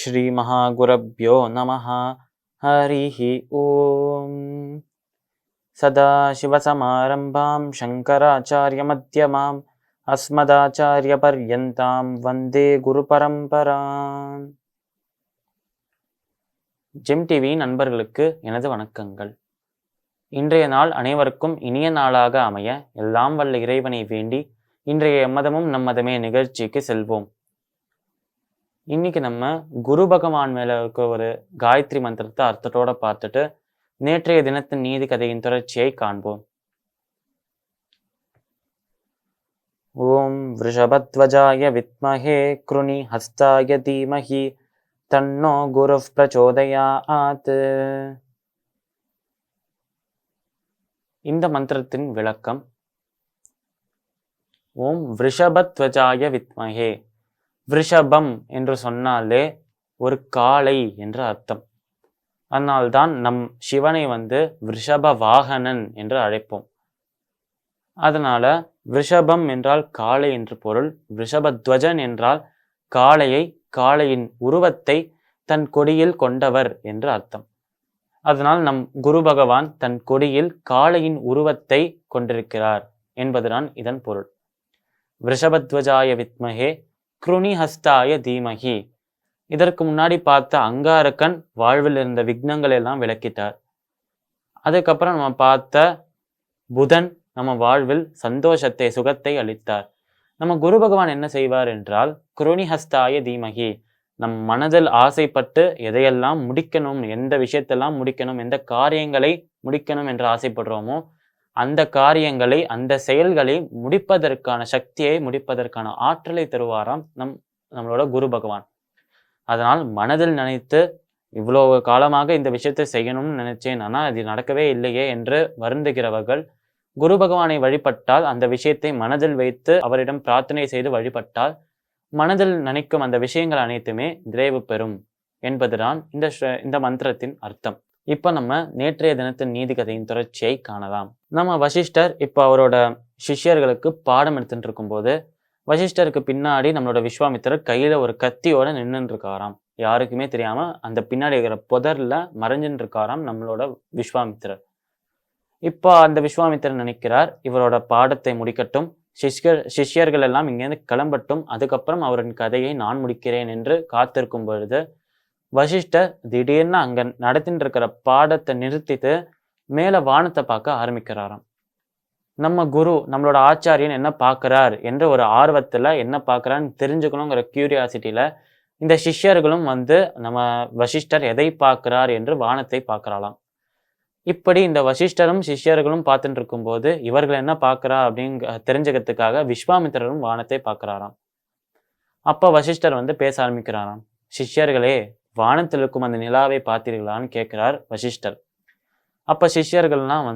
ஸ்ரீ மகாகுரப்யோ நமஹ. ஹரிஹி ஓம். சதாசிவசமாரம்பாம் சங்கராச்சாரிய மத்யமாம் அஸ்மதாச்சாரிய பர்யந்தாம் வந்தே குரு பரம்பராம். GeM TV நண்பர்களுக்கு எனது வணக்கங்கள். இன்றைய நாள் அனைவருக்கும் இனிய நாளாக அமைய எல்லாம் வல்ல இறைவனை வேண்டி இன்றைய எம்மதமும் நம்மதமே நிகழ்ச்சிக்கு செல்வோம். இன்னைக்கு நம்ம குரு பகவான் மேல இருக்க ஒரு காயத்ரி மந்திரத்தை அர்த்தத்தோட பார்த்துட்டு நேற்றைய தினத்தின் நீதி கதையின் தொடர்ச்சியை காண்போம். ஓம் விருஷபத்வஜாய வித்மஹே க்ருணி ஹஸ்தாய தீமஹி தன்னோ குரு பிரச்சோதயாத். இந்த மந்திரத்தின் விளக்கம்: ஓம் விருஷபத்வஜாய வித்மஹே. விருஷபம் என்று சொன்னாலே ஒரு காளை என்று அர்த்தம். அதனால்தான் நம் சிவனை விருஷப வாகனன் என்று அழைப்போம். அதனால விருஷபம் என்றால் காளை என்று பொருள். விருஷபத்வஜன் என்றால் காளையின் உருவத்தை தன் கொடியில் கொண்டவர் என்று அர்த்தம். அதனால் நம் குரு பகவான் தன் கொடியில் காளையின் உருவத்தை கொண்டிருக்கிறார் என்பதுதான் இதன் பொருள். விருஷபத்வஜாய வித்மஹே க்ருணி ஹஸ்தாய தீமஹி. இதற்கு முன்னாடி பார்த்த அங்காரகன் வாழ்வில் இருந்த விக்னங்கள் எல்லாம் விளக்கிட்டார். அதுக்கப்புறம் நம்ம பார்த்த புதன் நம்ம வாழ்வில் சந்தோஷத்தை சுகத்தை அளித்தார். நம்ம குரு பகவான் என்ன செய்வார் என்றால் க்ருணி ஹஸ்தாய தீமஹி. நம் மனதில் ஆசைப்பட்டு எதையெல்லாம் முடிக்கணும், எந்த விஷயத்தெல்லாம் முடிக்கணும், எந்த காரியங்களை முடிக்கணும் என்று ஆசைப்படுறோமோ அந்த காரியங்களை, அந்த செயல்களை முடிப்பதற்கான சக்தியை, முடிப்பதற்கான ஆற்றலை தருவாராம் நம்மளோட குரு பகவான். அதனால் மனதில் நினைத்து இவ்வளோ காலமாக இந்த விஷயத்தை செய்யணும்னு நினைச்சேன், ஆனால் அது நடக்கவே இல்லையே என்று வருந்துகிறவர்கள் குரு பகவானை வழிபட்டால், அந்த விஷயத்தை மனதில் வைத்து அவரிடம் பிரார்த்தனை செய்து வழிபட்டால் மனதில் நினைக்கும் அந்த விஷயங்கள் அனைத்துமே நிறைவு பெறும் என்பதுதான் இந்த மந்திரத்தின் அர்த்தம். இப்போ நம்ம நேற்றைய தினத்தின் நீதி கதையின் தொடர்ச்சியை காணலாம். நம்ம வசிஷ்டர் இப்போ அவரோட சிஷ்யர்களுக்கு பாடம் எடுத்துட்டு இருக்கும்போது வசிஷ்டருக்கு பின்னாடி நம்மளோட விஸ்வாமித்திரர் கையில ஒரு கத்தியோட நின்றுட்டு இருக்காராம். யாருக்குமே தெரியாம அந்த பின்னாடி இருக்கிற புதர்ல மறைஞ்சுட்டு இருக்காராம் நம்மளோட விஸ்வாமித்திரர். இப்போ அந்த விஸ்வாமித்திரர் நினைக்கிறார், இவரோட பாடத்தை முடிக்கட்டும், சிஷ்யர்கள் எல்லாம் இங்கேருந்து கிளம்பட்டும், அதுக்கப்புறம் அவரின் கதையை நான் முடிக்கிறேன் என்று காத்திருக்கும் பொழுது வசிஷ்டர் திடீர்னு அங்க நடத்திட்டு இருக்கிற பாடத்தை நிறுத்திட்டு மேல வானத்தை பார்க்க ஆரம்பிக்கிறாராம். நம்ம குரு, நம்மளோட ஆச்சாரியன் என்ன பார்க்கிறார் என்ற ஒரு ஆர்வத்துல, என்ன பார்க்கிறான்னு தெரிஞ்சுக்கணுங்கிற கியூரியாசிட்டியில இந்த சிஷ்யர்களும் நம்ம வசிஷ்டர் எதை பார்க்கிறார் என்று வானத்தை பார்க்கிறாளாம். இப்படி இந்த வசிஷ்டரும் சிஷ்யர்களும் பார்த்துட்டு இருக்கும்போது இவர்கள் என்ன பார்க்கிறா அப்படின்னு தெரிஞ்சுக்கிறதுக்காக விஸ்வாமித்திரரும் வானத்தை பார்க்கிறாராம். அப்ப வசிஷ்டர் பேச ஆரம்பிக்கிறாராம். சிஷ்யர்களே, வானத்தில் இருக்கும் அந்த நிலாவை பார்த்தீர்களான்னு கேட்கிறார் வசிஷ்டர். அப்ப சிஷ்யர்கள்லாம்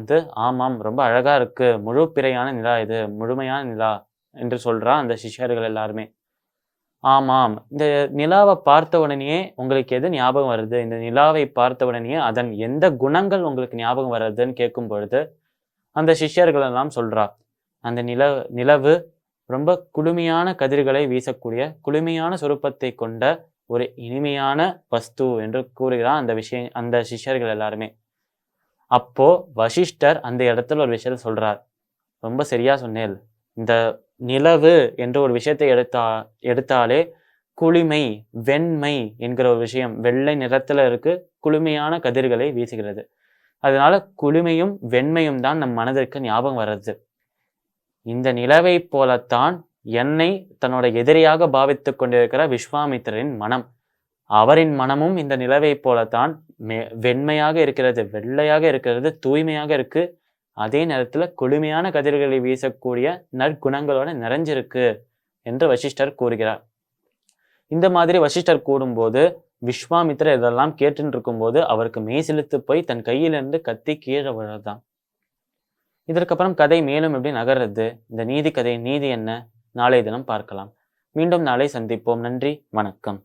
ஆமாம், ரொம்ப அழகா இருக்கு, முழு பிறையான நிலா, இது முழுமையான நிலா என்று சொல்றா அந்த சிஷ்யர்கள் எல்லாருமே. ஆமாம், இந்த நிலாவை பார்த்த உடனேயே உங்களுக்கு எது ஞாபகம் வருது, இந்த நிலாவை பார்த்த உடனே அதன் எந்த குணங்கள் உங்களுக்கு ஞாபகம் வருதுன்னு கேட்கும் பொழுது அந்த சிஷ்யர்கள் எல்லாம் சொல்றா, அந்த நிலவு ரொம்ப குளுமையான கதிர்களை வீசக்கூடிய குளுமையான சொரூபத்தை கொண்ட ஒரு இனிமையான வஸ்து என்று கூறுகிறான் அந்த சிஷ்யர்கள் எல்லாருமே. அப்போ வசிஷ்டர் அந்த இடத்துல ஒரு விஷயத்த சொல்றார். ரொம்ப சரியா சொன்னேன், இந்த நிலவு என்ற ஒரு விஷயத்தை எடுத்தாலே குளுமை, வெண்மை என்கிற ஒரு விஷயம், வெள்ளை நிறத்துல இருக்கு, குளுமையான கதிர்களை வீசுகிறது. அதனால குளுமையும் வெண்மையும் தான் நம் மனதிற்கு ஞாபகம் வர்றது. இந்த நிலவை போலத்தான் என்னை தன்னோட எதிரியாக பாவித்துக் கொண்டிருக்கிற விஸ்வாமித்திரரின் மனம், அவரின் மனமும் இந்த நிலவை போலத்தான் வெண்மையாக இருக்கிறது, வெள்ளையாக இருக்கிறது, தூய்மையாக இருக்கு. அதே நேரத்துல குளுமையான கதிர்களை வீசக்கூடிய நற்குணங்களோட நிறைஞ்சிருக்கு என்று வசிஷ்டர் கூறுகிறார். இந்த மாதிரி வசிஷ்டர் கூடும்போது விஸ்வாமித்திரர் இதெல்லாம் கேட்டுன்னு இருக்கும்போது அவருக்கு மெய் சிலுத்து போய் தன் கையிலிருந்து கத்தி கீழே விழதான். இதற்கப்புறம் கதை மேலும் எப்படி நகர்றது, இந்த நீதி கதையின் நீதி என்ன, நாளைய தினம் பார்க்கலாம். மீண்டும் நாளை சந்திப்போம். நன்றி, வணக்கம்.